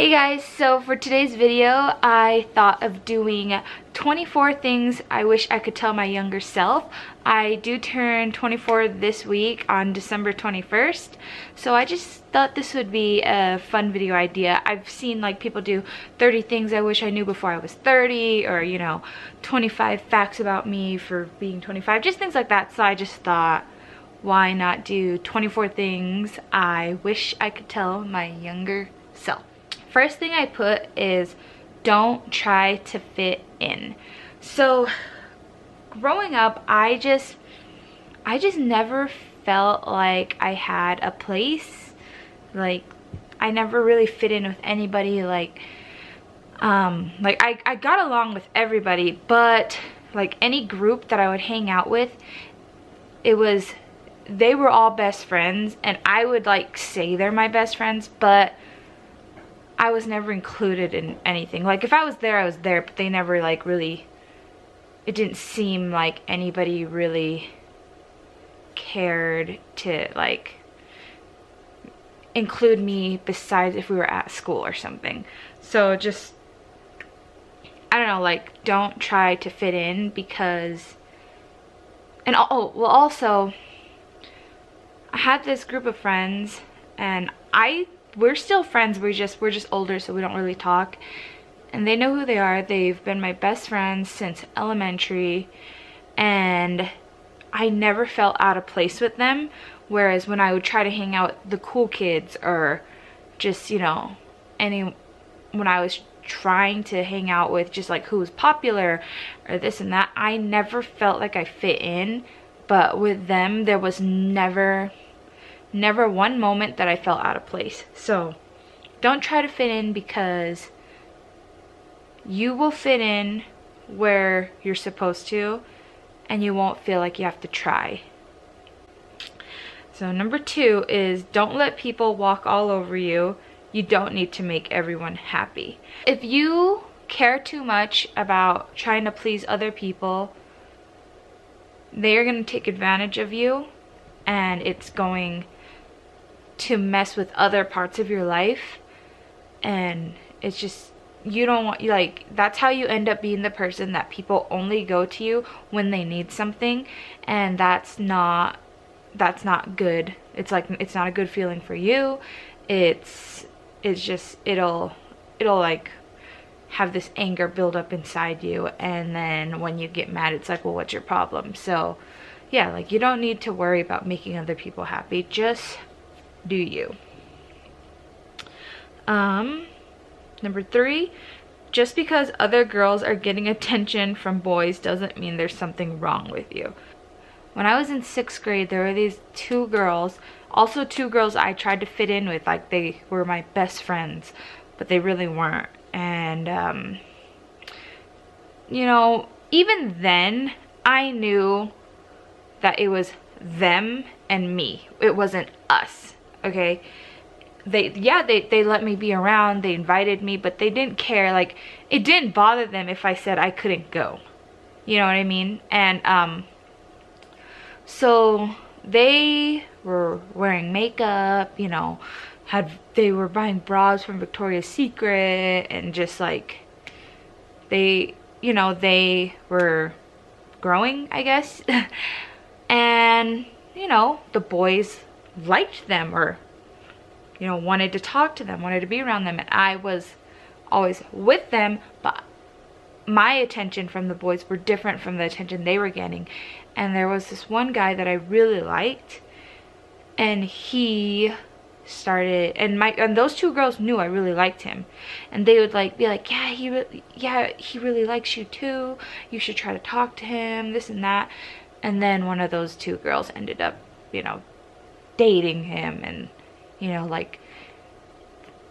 Hey guys, so for today's video, I thought of doing 24 things I wish I could tell my younger self. I do turn 24 this week on December 21st, so I just thought this would be a fun video idea. I've seen like people do 30 things I wish I knew before I was 30, or 25 facts about me for being 25, just things like that. So I just thought, why not do 24 things I wish I could tell my younger self. First thing I put is don't try to fit in. So growing up, I just never felt like I had a place. Like I never really fit in with anybody. Like I got along with everybody, but like any group that I would hang out with, they were all best friends, and I would like say they're my best friends, but I was never included in anything. Like if I was there, I was there, but they never like really, it didn't seem like anybody really cared to like include me besides if we were at school or something. So just, I don't know, like don't try to fit in, because, and oh, well also, I had this group of friends, and we're still friends, we're just older, so we don't really talk, and they know who they are. They've been my best friends since elementary, and I never felt out of place with them. Whereas when I would try to hang out with the cool kids, or just when I was trying to hang out with just like who was popular or this and that, I never felt like I fit in. But with them, there was never one moment that I felt out of place. So don't try to fit in, because you will fit in where you're supposed to, and you won't feel like you have to try. So number 2 is don't let people walk all over you. You don't need to make everyone happy. If you care too much about trying to please other people, they are going to take advantage of you, and it's going to mess with other parts of your life. And it's just, you don't want, like, that's how you end up being the person that people only go to you when they need something, and that's not good. It's like, it's not a good feeling for you. It's just, it'll like have this anger build up inside you, and then when you get mad, it's like, well, what's your problem? So yeah, like you don't need to worry about making other people happy. Just do you. Number 3, just because other girls are getting attention from boys doesn't mean there's something wrong with you. When I was in 6th grade, there were these 2 girls, also 2 girls I tried to fit in with, like they were my best friends, but they really weren't. And even then I knew that it was them and me. It wasn't us. Okay, they let me be around, they invited me, but they didn't care. Like it didn't bother them if I said I couldn't go, you know what I mean? And so they were wearing makeup, they were buying bras from Victoria's Secret, and just like they were growing, I guess. And the boys liked them, or wanted to talk to them, wanted to be around them, and I was always with them, but my attention from the boys were different from the attention they were getting. And there was this one guy that I really liked, and he started, and those 2 girls knew I really liked him, and they would like be like, yeah, he really likes you too, you should try to talk to him, this and that. And then one of those 2 girls ended up dating him, and like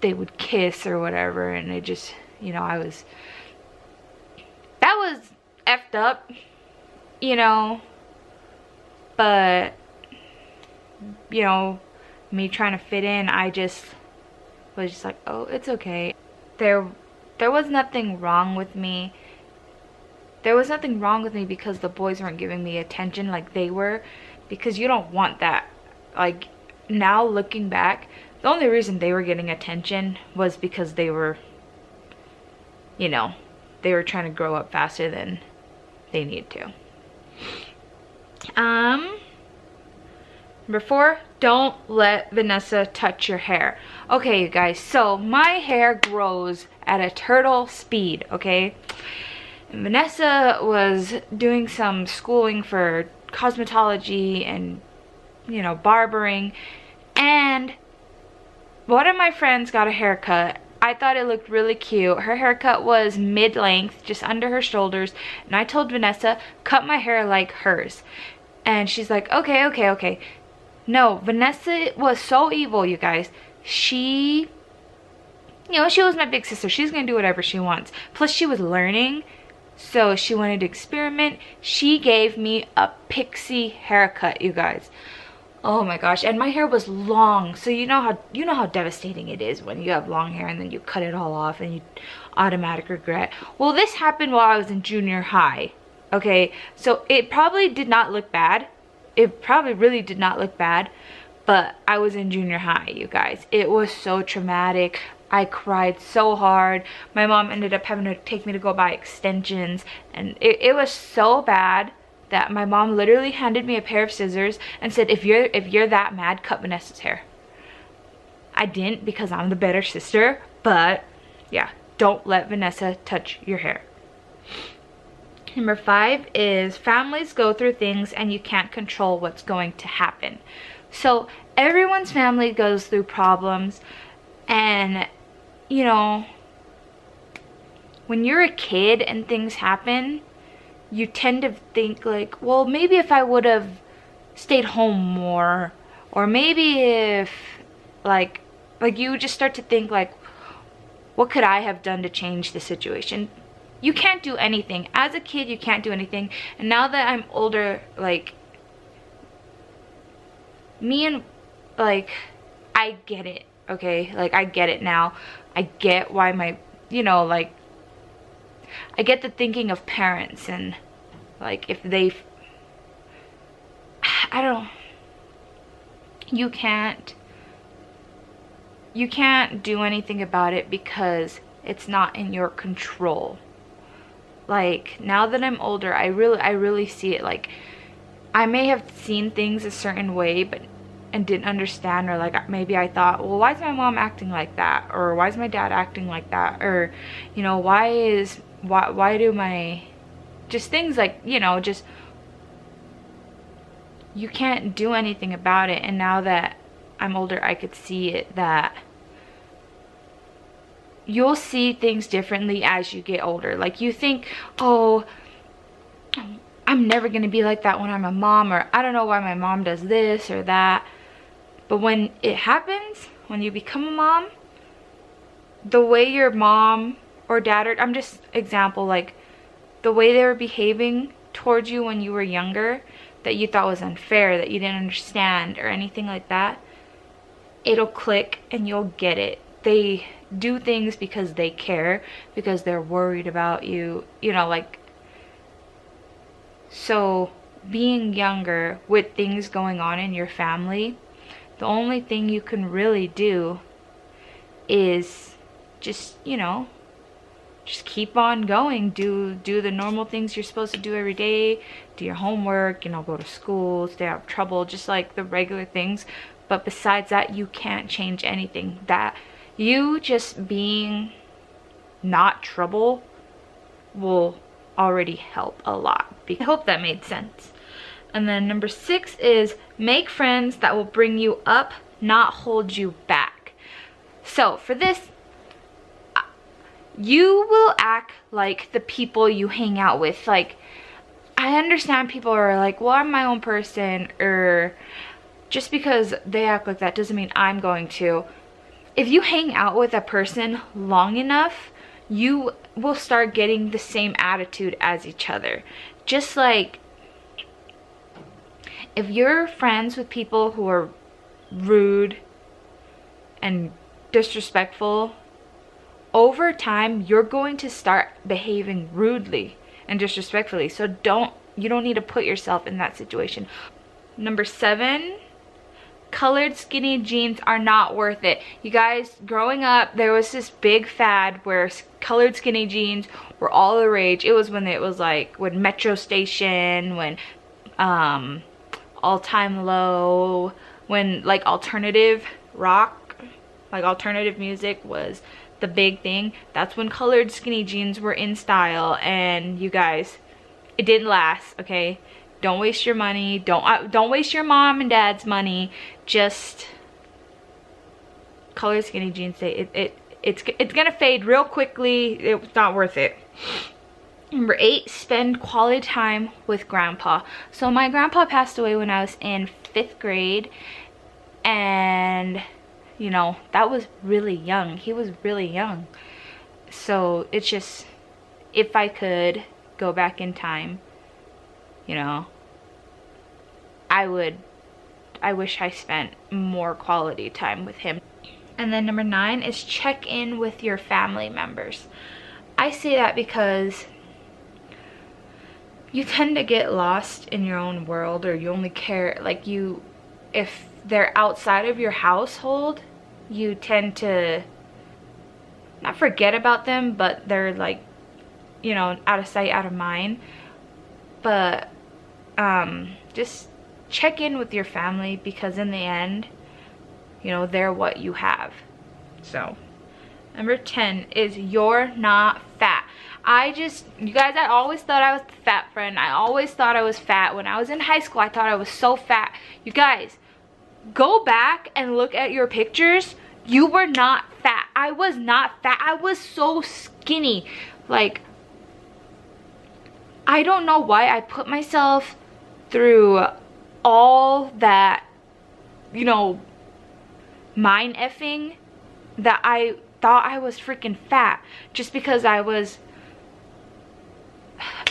they would kiss or whatever, and it just that was effed up, but me trying to fit in, I just was just like, oh, it's okay. There was nothing wrong with me. There was nothing wrong with me because the boys weren't giving me attention like they were, because you don't want that. Like now looking back, the only reason they were getting attention was because they were, you know, they were trying to grow up faster than they need to. Number 4, don't let Vanessa touch your hair. Okay, you guys, so my hair grows at a turtle speed, okay? And Vanessa was doing some schooling for cosmetology and, you know, barbering, and one of my friends got a haircut. I thought it looked really cute. Her haircut was mid-length, just under her shoulders, and I told Vanessa, cut my hair like hers. And she's like, okay, okay, okay. No, Vanessa was so evil, you guys. She, you know, she was my big sister. She's gonna do whatever she wants. Plus, she was learning, so she wanted to experiment. She gave me a pixie haircut, you guys. Oh my gosh, and my hair was long, so you know how devastating it is when you have long hair and then you cut it all off and you automatic regret. Well, this happened while I was in junior high. Okay, so it probably did not look bad. It probably really did not look bad, but I was in junior high, you guys. It was so traumatic. I cried so hard. My mom ended up having to take me to go buy extensions, and it was so bad that my mom literally handed me a pair of scissors and said, if you're that mad, cut Vanessa's hair. I didn't, because I'm the better sister, but yeah, don't let Vanessa touch your hair. Number 5 is families go through things and you can't control what's going to happen. So everyone's family goes through problems, and you know, when you're a kid and things happen, you tend to think like, well, maybe if I would have stayed home more, or maybe if like you just start to think like, what could I have done to change the situation? You can't do anything. As a kid, you can't do anything. And now that I'm older, like, I get it, okay? Like, I get it now. I get why my, you know, like, I get the thinking of parents, and like if they, I don't, you can't do anything about it because it's not in your control. Like, now that I'm older, I really see it. Like, I may have seen things a certain way and didn't understand, or like maybe I thought, well, why is my mom acting like that, or why is my dad acting like that, or you know, why do my, just things like, you know, just, you can't do anything about it. And now that I'm older, I could see it, that you'll see things differently as you get older. Like, you think, oh, I'm never gonna be like that when I'm a mom, or I don't know why my mom does this or that. But when it happens, when you become a mom, the way your mom or dad, or I'm just example, like the way they were behaving towards you when you were younger, that you thought was unfair, that you didn't understand or anything like that, it'll click and you'll get it. They do things because they care, because they're worried about you, you know, like, so being younger with things going on in your family, the only thing you can really do is just, you know, just keep on going. Do the normal things you're supposed to do every day. Do your homework, you know, go to school, stay out of trouble, just like the regular things. But besides that, you can't change anything. That you just being not trouble will already help a lot. I hope that made sense. And then number 6 is make friends that will bring you up, not hold you back. So for this, you will act like the people you hang out with. Like, I understand people are like, well, I'm my own person, or just because they act like that doesn't mean I'm going to. If you hang out with a person long enough, you will start getting the same attitude as each other. Just like, if you're friends with people who are rude and disrespectful, over time you're going to start behaving rudely and disrespectfully. So you don't need to put yourself in that situation. Number 7, colored skinny jeans are not worth it. You guys, growing up, there was this big fad where colored skinny jeans were all the rage. It was when when Metro Station, when All Time Low, when like alternative rock, like alternative music was the big thing. That's when colored skinny jeans were in style. And you guys, it didn't last, okay? Don't waste your money. Don't waste your mom and dad's money. Just colored skinny jeans. It's gonna fade real quickly. It's not worth it. Number 8, spend quality time with grandpa. So my grandpa passed away when I was in 5th grade, and you know, that was really young. He was really young. So it's just, if I could go back in time, you know, I wish I spent more quality time with him. And then number 9 is check in with your family members. I say that because you tend to get lost in your own world, or you only care, like, if they're outside of your household, you tend to not forget about them, but they're like, you know, out of sight, out of mind. But just check in with your family, because in the end, you know, they're what you have. So number 10 is you're not fat. You guys, I always thought I was the fat friend. I always thought I was fat. When I was in high school, I thought I was so fat. You guys, go back and look at your pictures. You were not fat. I was not fat. I was so skinny. Like, I don't know why I put myself through all that, you know, mind effing, that I thought I was freaking fat just because I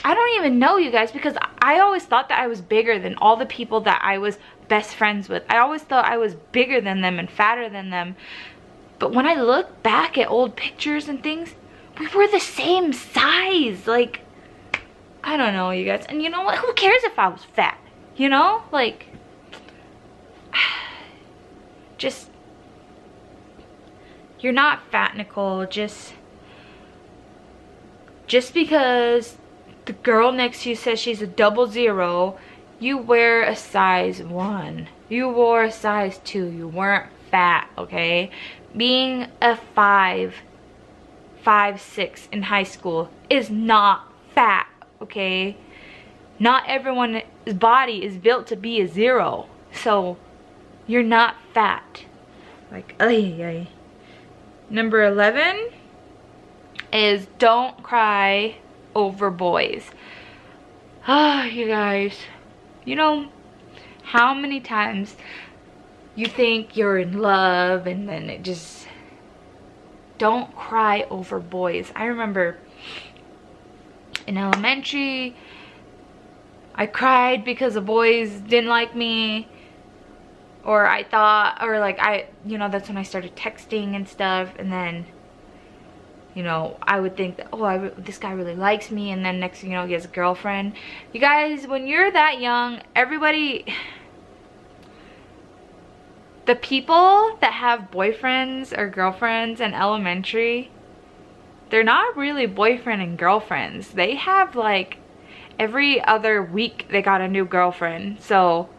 don't even know, you guys, because I always thought that I was bigger than all the people that I was best friends with. I always thought I was bigger than them and fatter than them. But when I look back at old pictures and things, we were the same size. Like, I don't know, you guys. And you know what? Who cares if I was fat? You know? Like, just, you're not fat, Nicole. Just because the girl next to you says she's a 00, you wear a size 1. You wore a size 2. You weren't fat, okay? Being a 5'6" in high school is not fat, okay? Not everyone's body is built to be a 0. So you're not fat. Like, ay. Number 11 is don't cry over boys. Ah, you guys, you know how many times you think you're in love and then it just, don't cry over boys. I remember in elementary, I cried because the boys didn't like me, or I thought, or like you know, that's when I started texting and stuff, and then, you know, I would think that, oh, this guy really likes me, and then next thing you know, he has a girlfriend. You guys, when you're that young, everybody, the people that have boyfriends or girlfriends in elementary, they're not really boyfriend and girlfriends. They have, like, every other week they got a new girlfriend. So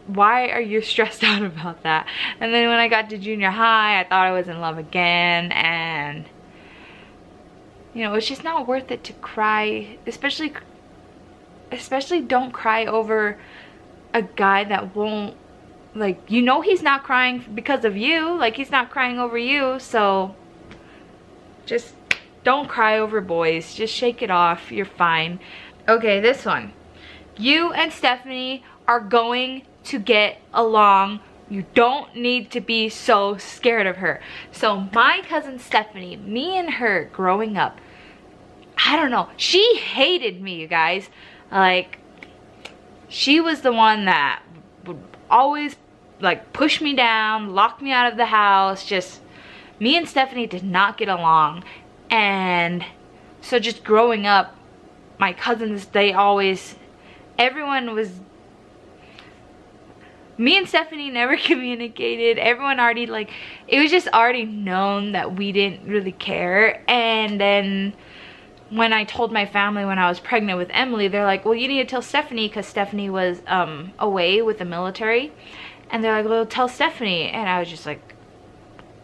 why are you stressed out about that? And then when I got to junior high, I thought I was in love again, and you know, it's just not worth it to cry, especially don't cry over a guy that won't, like, you know, he's not crying because of you, like, he's not crying over you. So just don't cry over boys. Just shake it off. You're fine. Okay, this one. You and Stephanie are going to get along. You don't need to be so scared of her. So my cousin Stephanie, me and her growing up, I don't know, she hated me, you guys. Like, she was the one that would always, like, push me down, lock me out of the house. Just, me and Stephanie did not get along. And so just growing up, my cousins, they always, everyone was, me and Stephanie never communicated. Everyone already, like, it was just already known that we didn't really care. And then when I told my family when I was pregnant with Emily, they're like, well, you need to tell Stephanie, because Stephanie was away with the military. And they're like, well, tell Stephanie. And I was just like,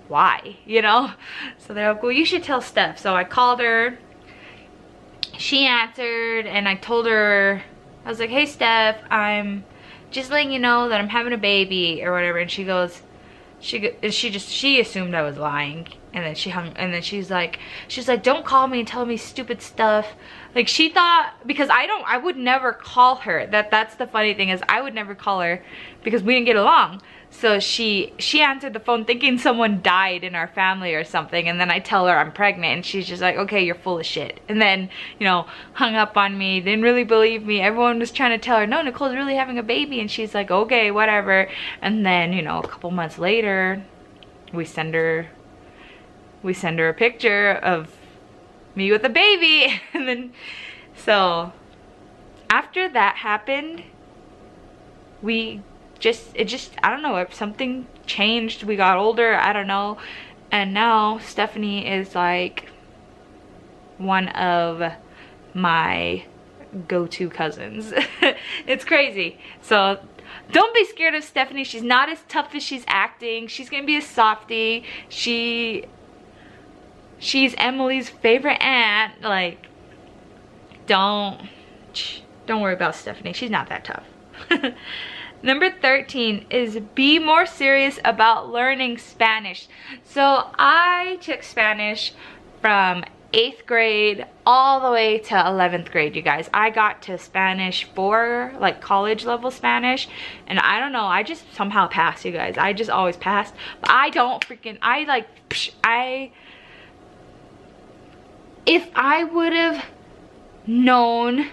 why? You know? So they're like, well, you should tell Steph. So I called her. She answered, and I told her, I was like, hey, Steph, I'm just letting you know that I'm having a baby or whatever. And she goes, she assumed I was lying. And then she hung, and then she's like, don't call me and tell me stupid stuff. Like, she thought, because I would never call her. That's the funny thing, is I would never call her because we didn't get along. So she answered the phone thinking someone died in our family or something, and then I tell her I'm pregnant, and she's just like, okay, you're full of shit. And then, you know, hung up on me, didn't really believe me. Everyone was trying to tell her, no, Nicole's really having a baby, and she's like, okay, whatever. And then, you know, a couple months later, we send her a picture of me with a baby. And then, so after that happened, I don't know, if something changed, we got older, I don't know. And now Stephanie is like one of my go-to cousins. It's crazy. So don't be scared of Stephanie. She's not as tough as she's acting. She's gonna be a softie. She's Emily's favorite aunt. Like, don't worry about Stephanie. She's not that tough. Number 13 is be more serious about learning Spanish. So I took Spanish from 8th grade all the way to 11th grade, you guys. I got to Spanish 4, like college level Spanish, and I don't know, I just somehow passed, you guys. I just always passed. But if I would have known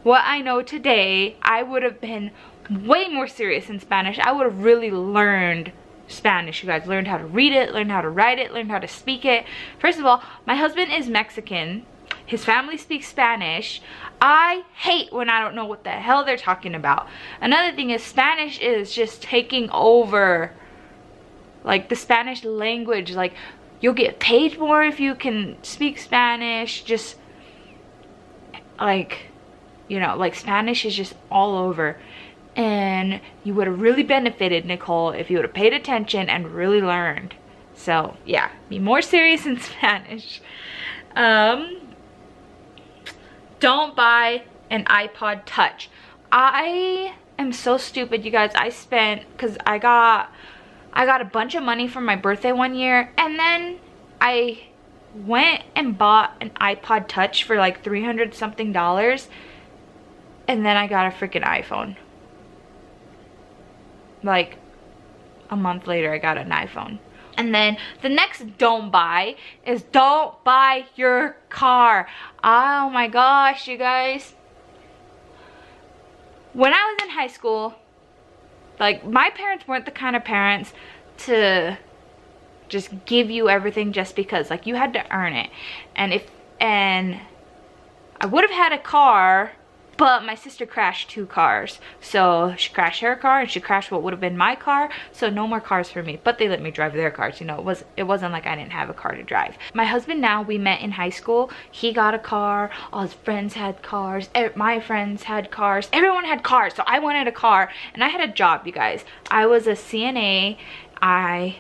what I know today, I would have been way more serious in Spanish. I would have really learned Spanish, you guys. Learned how to read it, learned how to write it, learned how to speak it. First of all, my husband is Mexican. His family speaks Spanish. I hate when I don't know what the hell they're talking about. Another thing is, Spanish is just taking over, like, the Spanish language. Like, you'll get paid more if you can speak Spanish. Just, like, you know, like, Spanish is just all over. And you would have really benefited, Nicole, if you would have paid attention and really learned. So, yeah, be more serious in Spanish. Don't buy an iPod Touch. I am so stupid, you guys. because I got a bunch of money for my birthday one year, and then I went and bought an iPod Touch for like $300 something, and then I got a freaking iPhone. Like a month later, I got an iPhone. And then the next don't buy is don't buy your car. Oh my gosh, you guys. When I was in high school, like, my parents weren't the kind of parents to just give you everything just because. Like, you had to earn it. And I would have had a car, but my sister crashed 2 cars. So she crashed her car and she crashed what would have been my car. So no more cars for me, but they let me drive their cars. You know, it wasn't like I didn't have a car to drive. My husband now, we met in high school. He got a car. All his friends had cars. My friends had cars. Everyone had cars. So I wanted a car, and I had a job, you guys. I was a CNA. I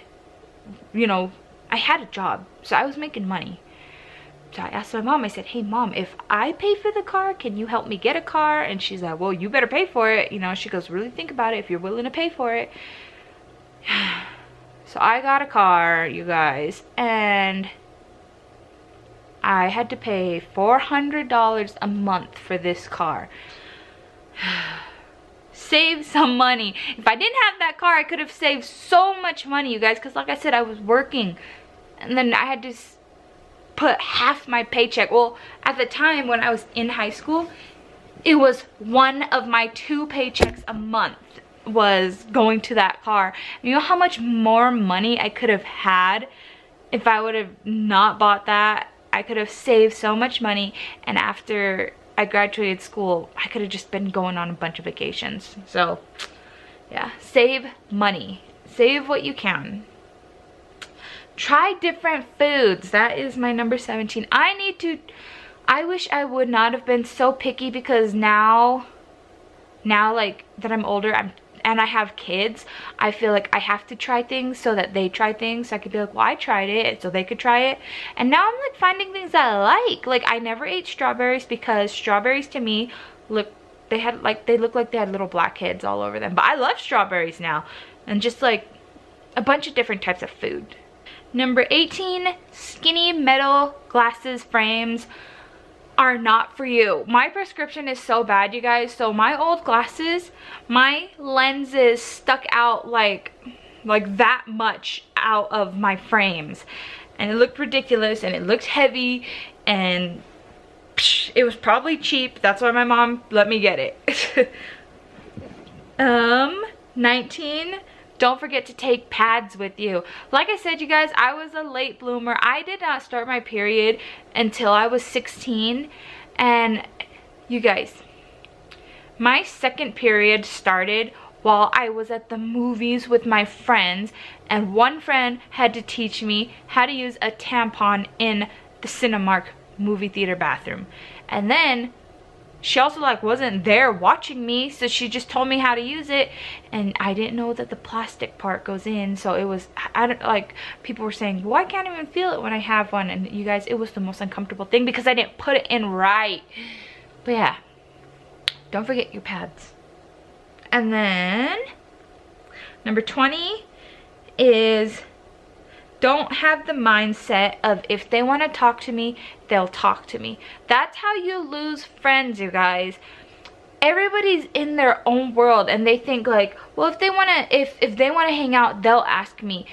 had a job. So I was making money. So I asked my mom, I said, hey mom, if I pay for the car, can you help me get a car? And she's like, well, you better pay for it. You know, she goes, really think about it if you're willing to pay for it. So I got a car, you guys, and I had to pay $400 a month for this car. Save some money. If I didn't have that car, I could have saved so much money, you guys, because like I said, I was working, and then I had to put half my paycheck. Well, at the time when I was in high school, it was one of my 2 paychecks a month was going to that car. You know how much more money I could have had if I would have not bought that? I could have saved so much money, and after I graduated school, I could have just been going on a bunch of vacations. So Yeah, save money. Save what you can. Try different foods. That is my number 17. I wish I would not have been so picky, because now like that I'm older, and I have kids, I feel like I have to try things so that they try things. So I could be like, well, I tried it, so they could try it. And now I'm like finding things that I like. Like, I never ate strawberries, because strawberries to me look like they had little blackheads all over them. But I love strawberries now, and just like a bunch of different types of food. Number 18, skinny metal glasses frames are not for you. My prescription is so bad, you guys. So my old glasses, my lenses stuck out like that much out of my frames, and it looked ridiculous, and it looked heavy, and it was probably cheap. That's why my mom let me get it. 19, don't forget to take pads with you. Like I said, you guys, I was a late bloomer. I did not start my period until I was 16. And you guys, my second period started while I was at the movies with my friends, and one friend had to teach me how to use a tampon in the Cinemark movie theater bathroom. And then she also like wasn't there watching me, so she just told me how to use it, and I didn't know that the plastic part goes in. So it was, I don't, like, people were saying, well, I can't even feel it when I have one. And you guys, it was the most uncomfortable thing because I didn't put it in right. But yeah, don't forget your pads. And then number 20 is, don't have the mindset of if they want to talk to me, they'll talk to me. That's how you lose friends, you guys. Everybody's in their own world, and they think like, well, if they want to hang out, they'll ask me.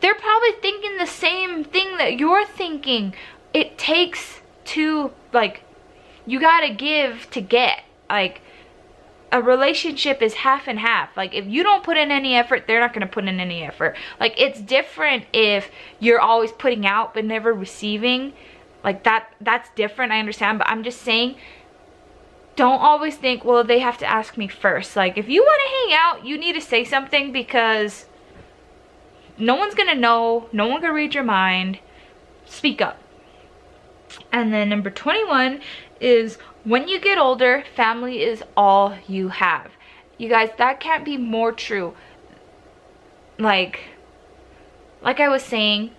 They're probably thinking the same thing that you're thinking. It takes two, like, you gotta give to get. Like, a relationship is half and half. Like, if you don't put in any effort, they're not gonna put in any effort. Like, it's different if you're always putting out but never receiving. Like, that's different, I understand. But I'm just saying, don't always think, well, they have to ask me first. Like, if you want to hang out, you need to say something, because no one's gonna know, no one can read your mind. Speak up. And then number 21 is, when you get older, family is all you have. You guys, that can't be more true. Like I was saying,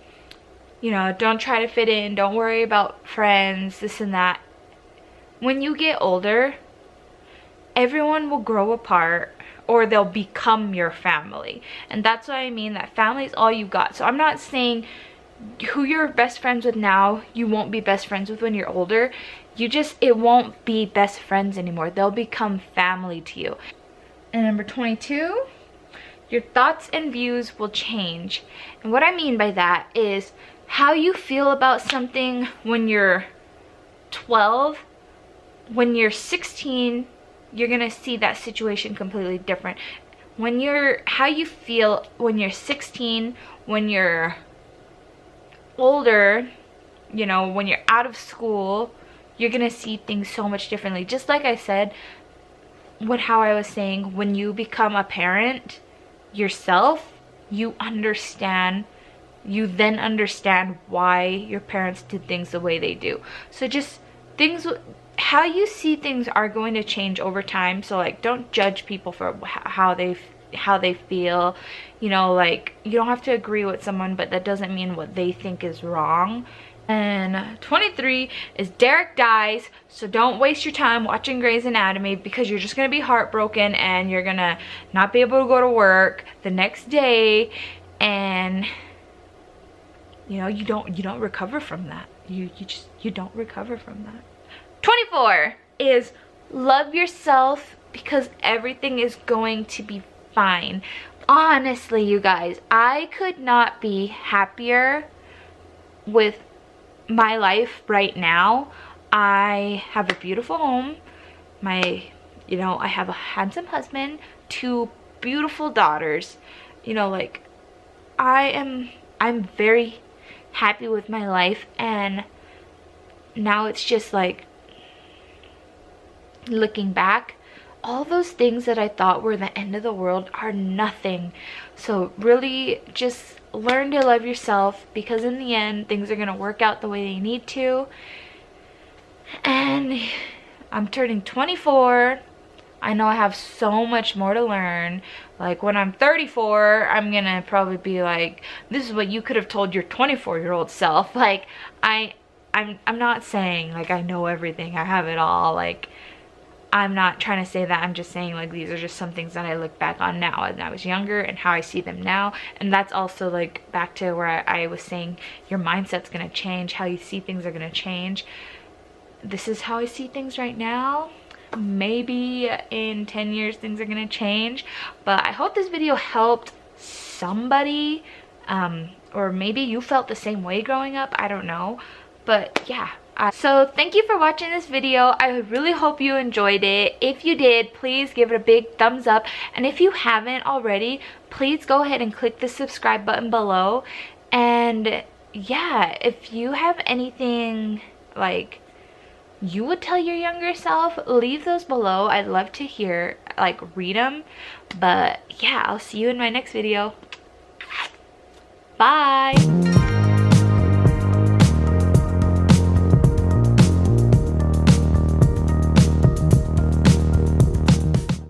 you know, don't try to fit in, don't worry about friends, this and that. When you get older, everyone will grow apart, or they'll become your family. And that's what I mean, that family is all you got. So I'm not saying who you're best friends with now, you won't be best friends with when you're older. It won't be best friends anymore. They'll become family to you. And number 22, your thoughts and views will change. And what I mean by that is, how you feel about something when you're 12, when you're 16, you're gonna see that situation completely different. How you feel when you're 16, when you're older, you know, when you're out of school, you're gonna see things so much differently. Just like I said, how I was saying, when you become a parent yourself, you then understand why your parents did things the way they do. So just how you see things are going to change over time. So like, don't judge people for how they feel. You know, like, you don't have to agree with someone, but that doesn't mean what they think is wrong. And 23 is, Derek dies, so don't waste your time watching Grey's Anatomy, because you're just gonna be heartbroken, and you're gonna not be able to go to work the next day, and you know, you don't recover from that. You don't recover from that. 24 is, love yourself, because everything is going to be fine. Honestly, you guys, I could not be happier with my life right now. I have a beautiful home. I have a handsome husband, 2 beautiful daughters. You know, like, I'm very happy with my life, and now it's just like, looking back, all those things that I thought were the end of the world are nothing. So really just learn to love yourself, because in the end things are going to work out the way they need to. And I'm turning 24. I know I have so much more to learn. Like when I'm 34, I'm gonna probably be like, this is what you could have told your 24-year-old self. Like I'm not saying like I know everything, I have it all. Like I'm not trying to say that. I'm just saying like these are just some things that I look back on now when I was younger and how I see them now. And that's also like back to where I was saying your mindset's gonna change, how you see things are gonna change. This is how I see things right now. Maybe in 10 years things are gonna change, but I hope this video helped somebody, or maybe you felt the same way growing up, I don't know. But yeah, so thank you for watching this video. I really hope you enjoyed it. If you did, please give it a big thumbs up, and if you haven't already, please go ahead and click the subscribe button below. And yeah, if you have anything like you would tell your younger self, leave those below. I'd love to hear, like, read them. But yeah, I'll see you in my next video. Bye.